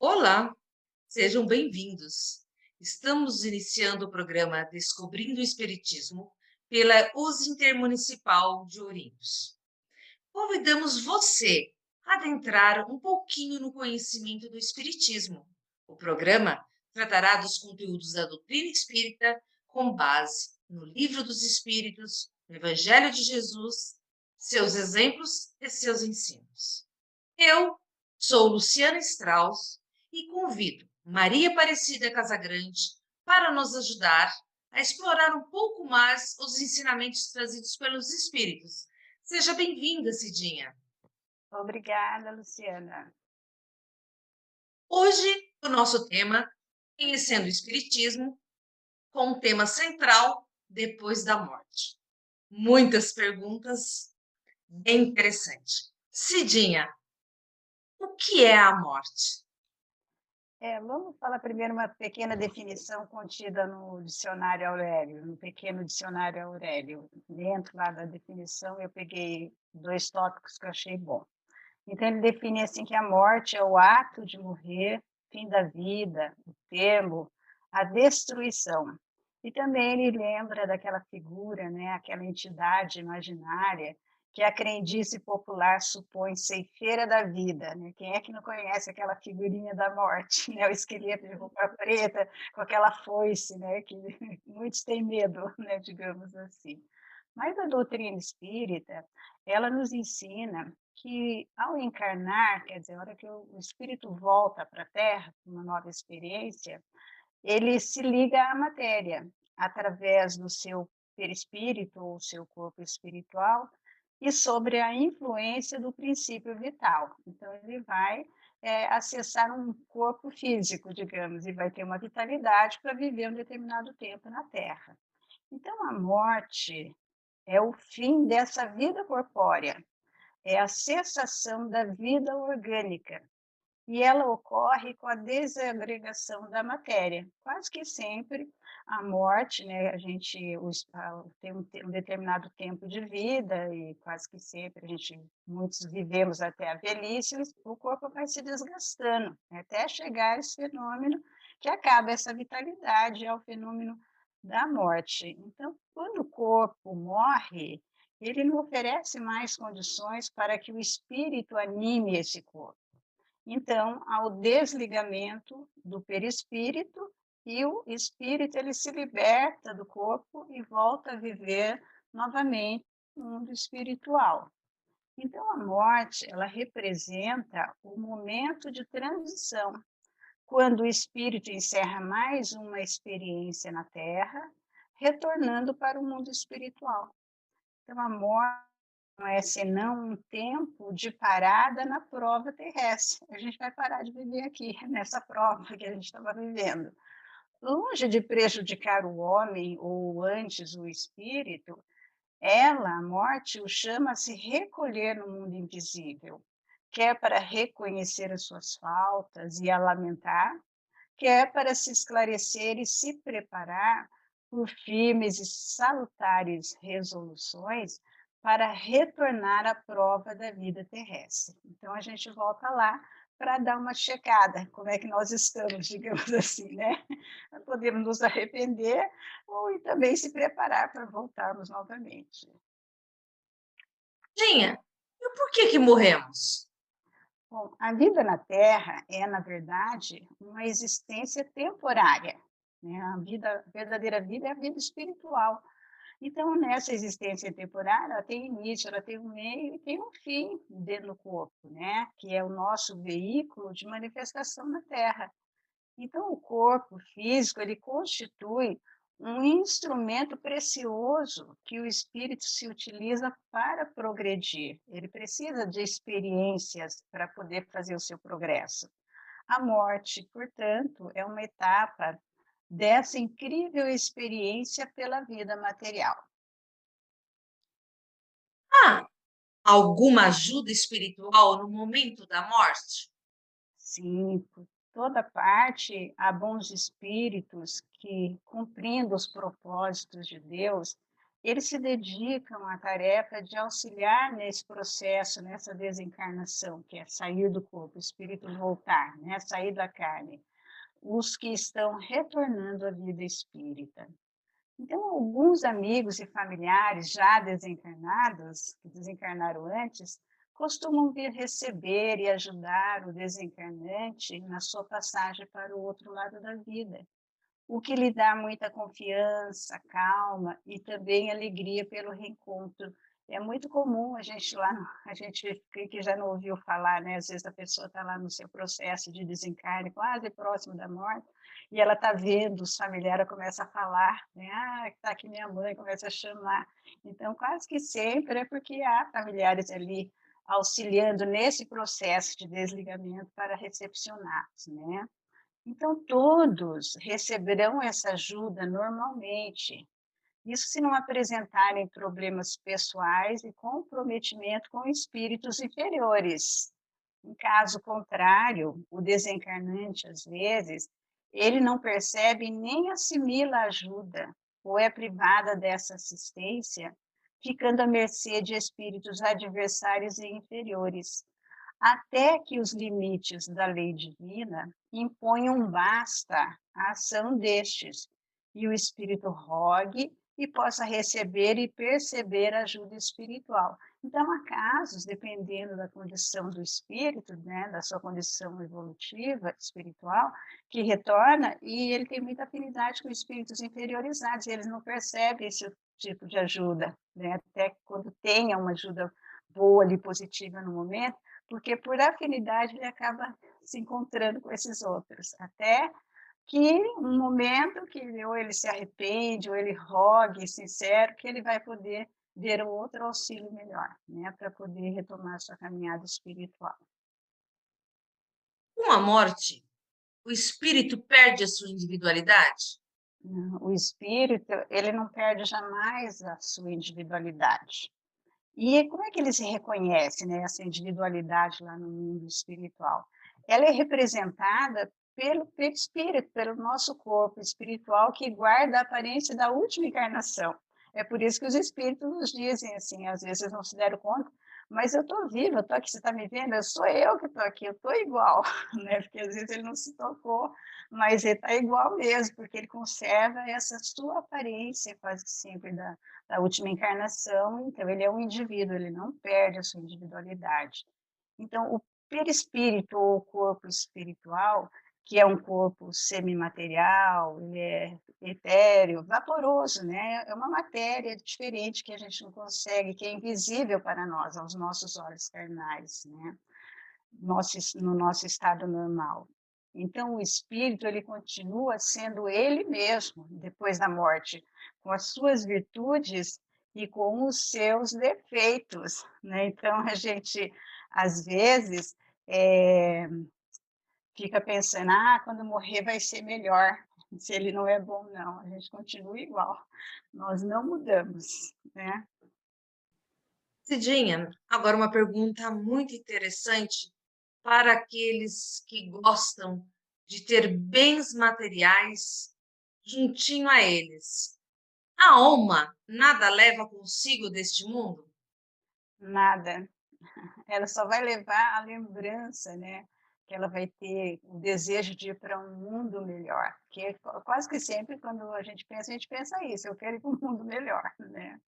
Olá, sejam bem-vindos. Estamos iniciando o programa Descobrindo o Espiritismo pela US Intermunicipal de Ourinhos. Convidamos você a adentrar um pouquinho no conhecimento do Espiritismo. O programa tratará dos conteúdos da doutrina espírita com base no Livro dos Espíritos, no Evangelho de Jesus, seus exemplos e seus ensinos. Eu sou Luciana Strauss e convido Maria Aparecida Casagrande para nos ajudar a explorar um pouco mais os ensinamentos trazidos pelos espíritos. Seja bem-vinda, Cidinha. Obrigada, Luciana. Hoje, o nosso tema, Conhecendo o Espiritismo, com um tema central, depois da morte. Muitas perguntas, bem interessante. Cidinha, o que é a morte? Vamos falar primeiro uma pequena definição contida no dicionário Aurélio, no pequeno dicionário Aurélio. Dentro lá da definição, eu peguei 2 tópicos que eu achei bom. Então, ele define assim que a morte é o ato de morrer, fim da vida, o termo, a destruição. E também ele lembra daquela figura, né, aquela entidade imaginária que a crendice popular supõe ceifeira da vida, né? Quem é que não conhece aquela figurinha da morte, né? O esqueleto de roupa preta com aquela foice, né? Que muitos têm medo, né? Digamos assim. Mas a doutrina espírita, ela nos ensina que ao encarnar, quer dizer, a hora que o espírito volta para a Terra, para uma nova experiência, ele se liga à matéria através do seu perispírito ou seu corpo espiritual e sobre a influência do princípio vital. Então, ele vai acessar um corpo físico, digamos, e vai ter uma vitalidade para viver um determinado tempo na Terra. Então, a morte é o fim dessa vida corpórea, é a cessação da vida orgânica. E ela ocorre com a desagregação da matéria. Quase que sempre a morte, né, a gente tem um determinado tempo de vida e quase que sempre muitos vivemos até a velhice, o corpo vai se desgastando, né, até chegar esse fenômeno que acaba essa vitalidade, é o fenômeno da morte. Então, quando o corpo morre, ele não oferece mais condições para que o espírito anime esse corpo. Então, há o desligamento do perispírito e o espírito ele se liberta do corpo e volta a viver novamente no mundo espiritual. Então, a morte, ela representa o momento de transição, quando o espírito encerra mais uma experiência na Terra, retornando para o mundo espiritual. Então, a morte não é senão um tempo de parada na prova terrestre. A gente vai parar de viver aqui, nessa prova que a gente estava vivendo. Longe de prejudicar o homem ou antes o espírito, ela, a morte, o chama a se recolher no mundo invisível, quer para reconhecer as suas faltas e a lamentar, quer para se esclarecer e se preparar por firmes e salutares resoluções para retornar à prova da vida terrestre. Então a gente volta lá para dar uma checada, como é que nós estamos, digamos assim, né? Podemos nos arrepender ou também se preparar para voltarmos novamente. Cidinha, e o porquê que morremos? Bom, a vida na Terra é, na verdade, uma existência temporária, né? A verdadeira vida é a vida espiritual. Então, nessa existência temporária, ela tem início, ela tem um meio e tem um fim dentro do corpo, né? Que é o nosso veículo de manifestação na Terra. Então, o corpo físico, ele constitui um instrumento precioso que o espírito se utiliza para progredir. Ele precisa de experiências para poder fazer o seu progresso. A morte, portanto, é uma etapa dessa incrível experiência pela vida material. Ah, alguma ajuda espiritual no momento da morte? Sim, por toda parte há bons espíritos que, cumprindo os propósitos de Deus, eles se dedicam à tarefa de auxiliar nesse processo, nessa desencarnação, que é sair do corpo, o espírito voltar, né, sair da carne, os que estão retornando à vida espírita. Então, alguns amigos e familiares já desencarnados, que desencarnaram antes, costumam vir receber e ajudar o desencarnante na sua passagem para o outro lado da vida, o que lhe dá muita confiança, calma e também alegria pelo reencontro. É muito comum a gente lá, a gente que já não ouviu falar, né? Às vezes a pessoa está lá no seu processo de desencarne, quase próximo da morte, e ela está vendo os familiares começa a falar, né? Ah, está aqui minha mãe, começa a chamar. Então, quase que sempre é porque há familiares ali auxiliando nesse processo de desligamento para recepcioná-los, né? Então, todos receberão essa ajuda normalmente. Isso se não apresentarem problemas pessoais e comprometimento com espíritos inferiores. Em caso contrário, o desencarnante, às vezes, ele não percebe nem assimila a ajuda, ou é privada dessa assistência, ficando à mercê de espíritos adversários e inferiores, até que os limites da lei divina imponham um basta à ação destes, e o espírito rogue e possa receber e perceber ajuda espiritual. Então, há casos, dependendo da condição do espírito, né, da sua condição evolutiva, espiritual, que retorna e ele tem muita afinidade com espíritos inferiorizados, e eles não percebem esse tipo de ajuda, né, até quando tenha uma ajuda boa ali, positiva no momento, porque por afinidade ele acaba se encontrando com esses outros, até que um momento que ou ele se arrepende, ou ele rogue sincero, que ele vai poder ver um outro auxílio melhor, né, para poder retomar sua caminhada espiritual. Com a morte, o espírito perde a sua individualidade? O espírito, ele não perde jamais a sua individualidade. E como é que ele se reconhece, né, essa individualidade lá no mundo espiritual? Ela é representada pelo perispírito, pelo nosso corpo espiritual que guarda a aparência da última encarnação. É por isso que os espíritos nos dizem assim, às vezes não se deram conta, mas eu estou viva, eu estou aqui, você está me vendo? Eu sou eu que estou aqui, eu estou igual, né? Porque às vezes ele não se tocou, mas ele está igual mesmo, porque ele conserva essa sua aparência quase sempre da última encarnação, então ele é um indivíduo, ele não perde a sua individualidade. Então, o perispírito ou corpo espiritual, que é um corpo semimaterial, ele é etéreo, vaporoso, né? É uma matéria diferente que a gente não consegue, que é invisível para nós, aos nossos olhos carnais, né? No nosso estado normal. Então, o espírito ele continua sendo ele mesmo depois da morte, com as suas virtudes e com os seus defeitos, né? Então, a gente, às vezes, fica pensando, quando morrer vai ser melhor. Se ele não é bom, não, a gente continua igual, nós não mudamos, né? Cidinha, agora uma pergunta muito interessante para aqueles que gostam de ter bens materiais juntinho a eles. A alma nada leva consigo deste mundo? Nada. Ela só vai levar a lembrança, né, que ela vai ter o desejo de ir para um mundo melhor, que é quase que sempre quando a gente pensa isso, eu quero ir para um mundo melhor, né.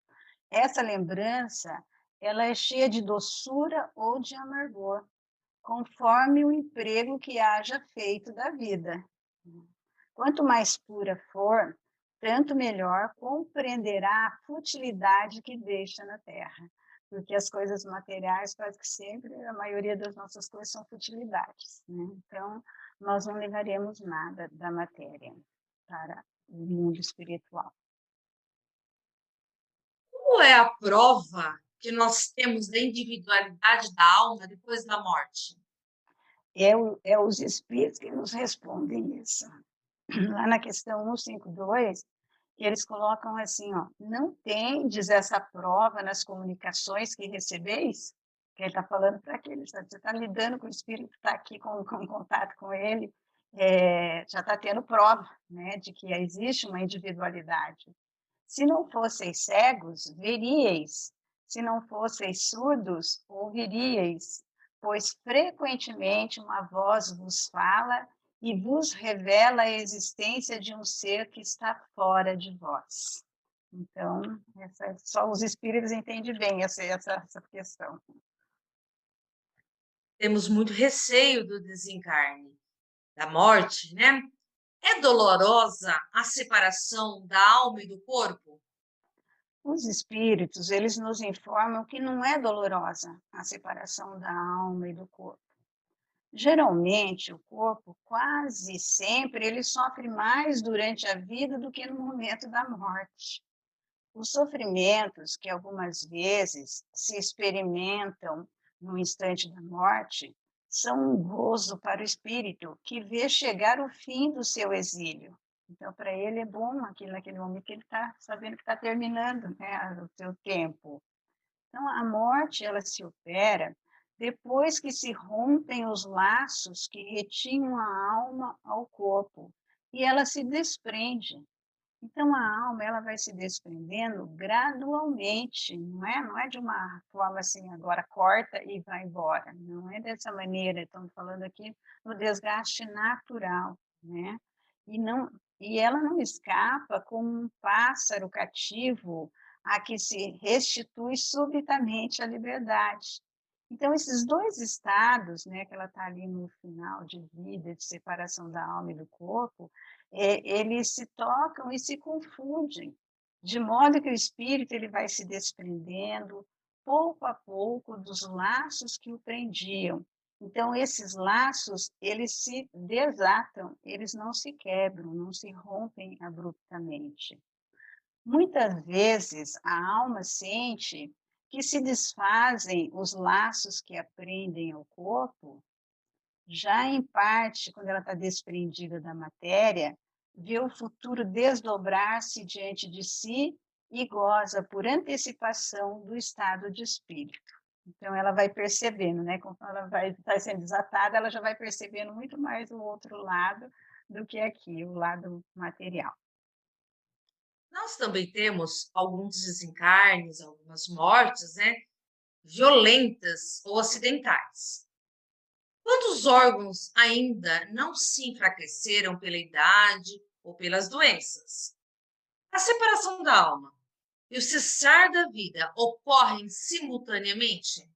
Essa lembrança, ela é cheia de doçura ou de amargor, conforme o emprego que haja feito da vida. Quanto mais pura for, tanto melhor compreenderá a futilidade que deixa na Terra, porque as coisas materiais, quase que sempre, a maioria das nossas coisas são futilidades, né? Então, nós não levaremos nada da matéria para o mundo espiritual. Qual é a prova que nós temos da individualidade da alma depois da morte? É os espíritos que nos respondem isso. Lá na questão 152, eles colocam assim, ó, não tendes essa prova nas comunicações que recebeis? Que ele está falando para aqueles, você está lidando com o espírito, está aqui com contato com ele, já está tendo prova, né, de que existe uma individualidade. Se não fosseis cegos, veríeis; se não fosseis surdos, ouviríeis, pois frequentemente uma voz vos fala e vos revela a existência de um ser que está fora de vós. Então, só os espíritos entendem bem essa questão. Temos muito receio do desencarne, da morte, né? É dolorosa a separação da alma e do corpo? Os espíritos, eles nos informam que não é dolorosa a separação da alma e do corpo. Geralmente, o corpo, quase sempre, ele sofre mais durante a vida do que no momento da morte. Os sofrimentos que algumas vezes se experimentam no instante da morte são um gozo para o espírito que vê chegar o fim do seu exílio. Então, para ele é bom aquilo naquele momento que ele está sabendo que está terminando, né, o seu tempo. Então, a morte, ela se opera depois que se rompem os laços que retinham a alma ao corpo e ela se desprende. Então, a alma, ela vai se desprendendo gradualmente, não é de uma forma assim, agora corta e vai embora, não é dessa maneira, estamos falando aqui no desgaste natural, né? E não e ela não escapa como um pássaro cativo a que se restitui subitamente à liberdade. Então, esses 2 estados, né, que ela está ali no final de vida, de separação da alma e do corpo, eles se tocam e se confundem, de modo que o espírito ele vai se desprendendo, pouco a pouco, dos laços que o prendiam. Então, esses laços, eles se desatam, eles não se quebram, não se rompem abruptamente. Muitas vezes, a alma sente que se desfazem os laços que a prendem ao corpo, já em parte, quando ela está desprendida da matéria, vê o futuro desdobrar-se diante de si e goza por antecipação do estado de espírito. Então, ela vai percebendo, né? Conforme ela vai sendo desatada, ela já vai percebendo muito mais o outro lado do que aqui, o lado material. Nós também temos alguns desencarnes, algumas mortes, né? Violentas ou acidentais. Quando os órgãos ainda não se enfraqueceram pela idade ou pelas doenças. A separação da alma e o cessar da vida ocorrem simultaneamente?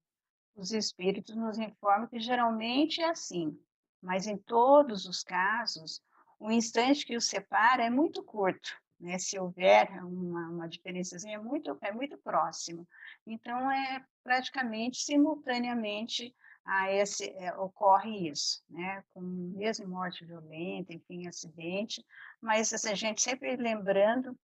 Os espíritos nos informam que geralmente é assim, mas em todos os casos, o instante que os separa é muito curto, né? Se houver uma diferençazinha, é muito próximo. Então, é praticamente simultaneamente ocorre isso, né? Com mesmo morte violenta, enfim, acidente, mas assim, a gente sempre lembrando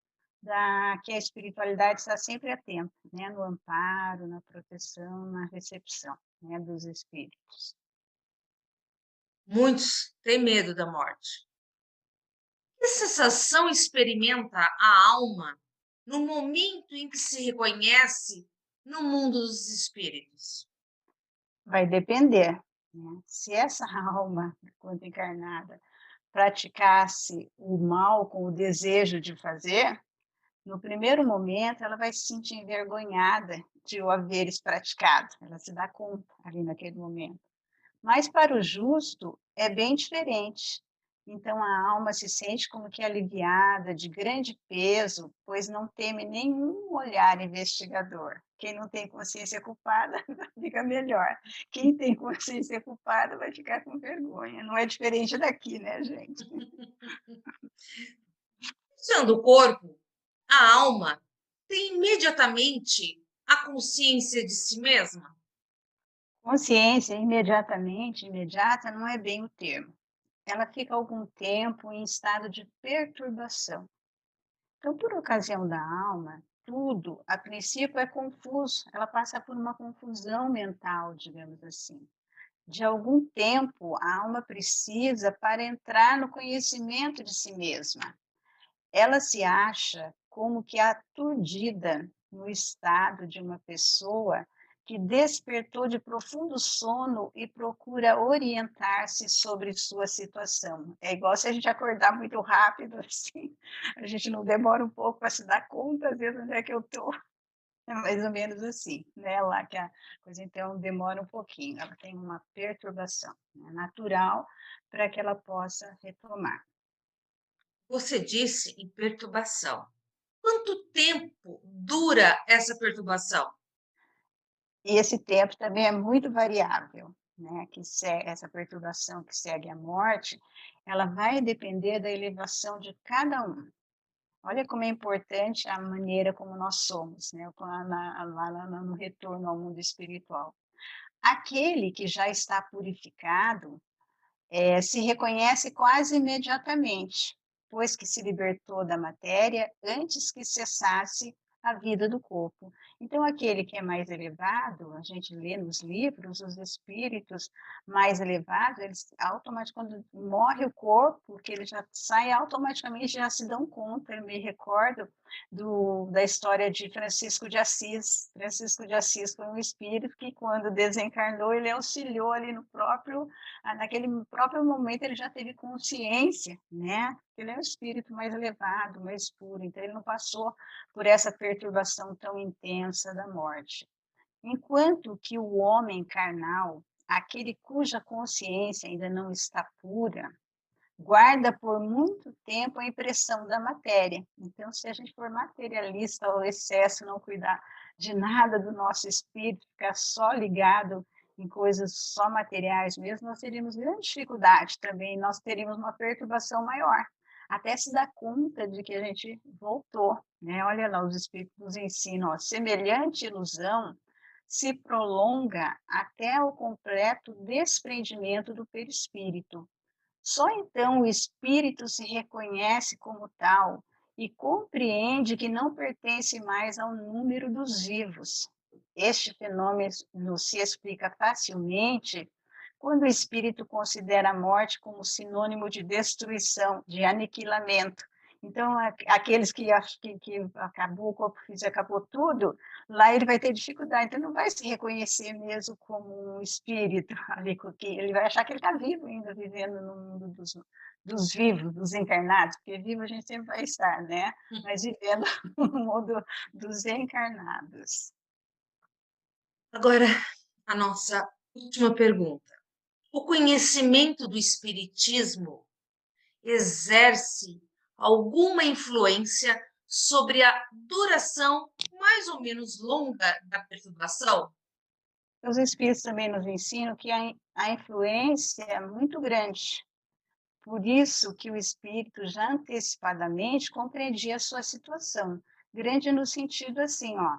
que a espiritualidade está sempre atenta, né, no amparo, na proteção, na recepção, né, dos espíritos. Muitos têm medo da morte. Que sensação experimenta a alma no momento em que se reconhece no mundo dos espíritos? Vai depender, né? Se essa alma, quando encarnada, praticasse o mal com o desejo de fazer, no primeiro momento ela vai se sentir envergonhada de o haveres praticado, ela se dá conta ali naquele momento. Mas para o justo é bem diferente. Então a alma se sente como que aliviada, de grande peso, pois não teme nenhum olhar investigador. Quem não tem consciência culpada fica melhor. Quem tem consciência culpada vai ficar com vergonha. Não é diferente daqui, né, gente? Deixando o corpo, a alma tem imediatamente a consciência de si mesma? Consciência imediatamente, imediata, não é bem o termo. Ela fica algum tempo em estado de perturbação. Então, por ocasião da alma, tudo, a princípio, é confuso, ela passa por uma confusão mental, digamos assim. De algum tempo, a alma precisa para entrar no conhecimento de si mesma. Ela se acha como que aturdida no estado de uma pessoa que despertou de profundo sono e procura orientar-se sobre sua situação. É igual se a gente acordar muito rápido, assim, a gente não demora um pouco para se dar conta, às vezes, onde é que eu estou. É mais ou menos assim, né, lá que a coisa então demora um pouquinho, ela tem uma perturbação, né, natural para que ela possa retomar. Você disse em perturbação. Quanto tempo dura essa perturbação? E esse tempo também é muito variável, né, essa perturbação que segue a morte, ela vai depender da elevação de cada um. Olha como é importante a maneira como nós somos, né, no retorno ao mundo espiritual. Aquele que já está purificado, se reconhece quase imediatamente, pois que se libertou da matéria antes que cessasse a vida do corpo. Então, aquele que é mais elevado, a gente lê nos livros, os espíritos mais elevados, eles automaticamente, quando morre o corpo, que ele já sai automaticamente, já se dão conta. Eu me recordo da história de Francisco de Assis. Francisco de Assis foi um espírito que, quando desencarnou, ele auxiliou ali naquele próprio momento ele já teve consciência, né? Ele é um espírito mais elevado, mais puro, então ele não passou por essa perturbação tão intensa da morte. Enquanto que o homem carnal, aquele cuja consciência ainda não está pura, guarda por muito tempo a impressão da matéria. Então, se a gente for materialista ao excesso, não cuidar de nada do nosso espírito, ficar só ligado em coisas só materiais mesmo, nós teríamos grande dificuldade também, nós teríamos uma perturbação maior, até se dar conta de que a gente voltou, né? Olha lá, os espíritos nos ensinam, ó, semelhante ilusão se prolonga até o completo desprendimento do perispírito. Só então o espírito se reconhece como tal e compreende que não pertence mais ao número dos vivos. Este fenômeno se explica facilmente quando o espírito considera a morte como sinônimo de destruição, de aniquilamento. Então, aqueles que acham que acabou o corpo físico, acabou tudo, lá ele vai ter dificuldade, então não vai se reconhecer mesmo como um espírito ali, porque ele vai achar que ele está vivo ainda, vivendo no mundo dos vivos, dos encarnados, porque vivo a gente sempre vai estar, né? Mas vivendo no mundo dos encarnados. Agora, a nossa última pergunta. O conhecimento do espiritismo exerce alguma influência sobre a duração mais ou menos longa da perturbação? Os espíritos também nos ensinam que a influência é muito grande. Por isso que o espírito já antecipadamente compreendia a sua situação. Grande no sentido assim, ó,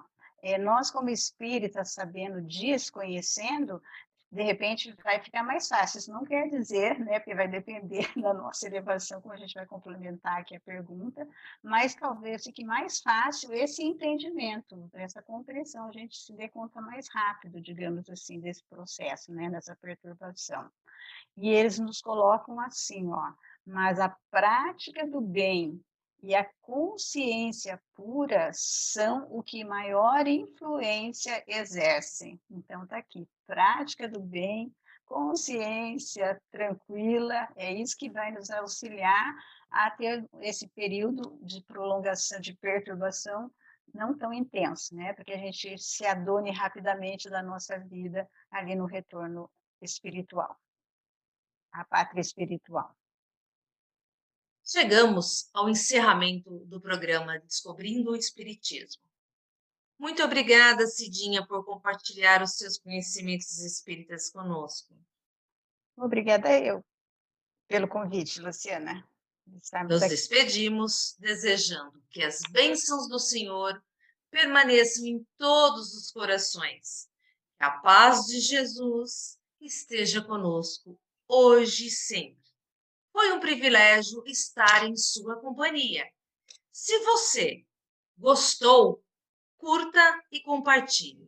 nós como espíritas, sabendo disso, conhecendo, de repente vai ficar mais fácil. Isso não quer dizer, né, porque vai depender da nossa elevação, como a gente vai complementar aqui a pergunta, mas talvez fique mais fácil esse entendimento, essa compreensão, a gente se dê conta mais rápido, digamos assim, desse processo, né, dessa perturbação. E eles nos colocam assim, ó, mas a prática do bem e a consciência pura são o que maior influência exercem. Então está aqui, prática do bem, consciência tranquila, é isso que vai nos auxiliar a ter esse período de prolongação, de perturbação não tão intenso, né? Para que a gente se adone rapidamente da nossa vida ali no retorno espiritual, a pátria espiritual. Chegamos ao encerramento do programa Descobrindo o Espiritismo. Muito obrigada, Cidinha, por compartilhar os seus conhecimentos espíritas conosco. Obrigada eu pelo convite, Luciana, de estarmos Nos aqui. despedimos desejando que as bênçãos do Senhor permaneçam em todos os corações. Que a paz de Jesus esteja conosco hoje e sempre. Foi um privilégio estar em sua companhia. Se você gostou, curta e compartilhe.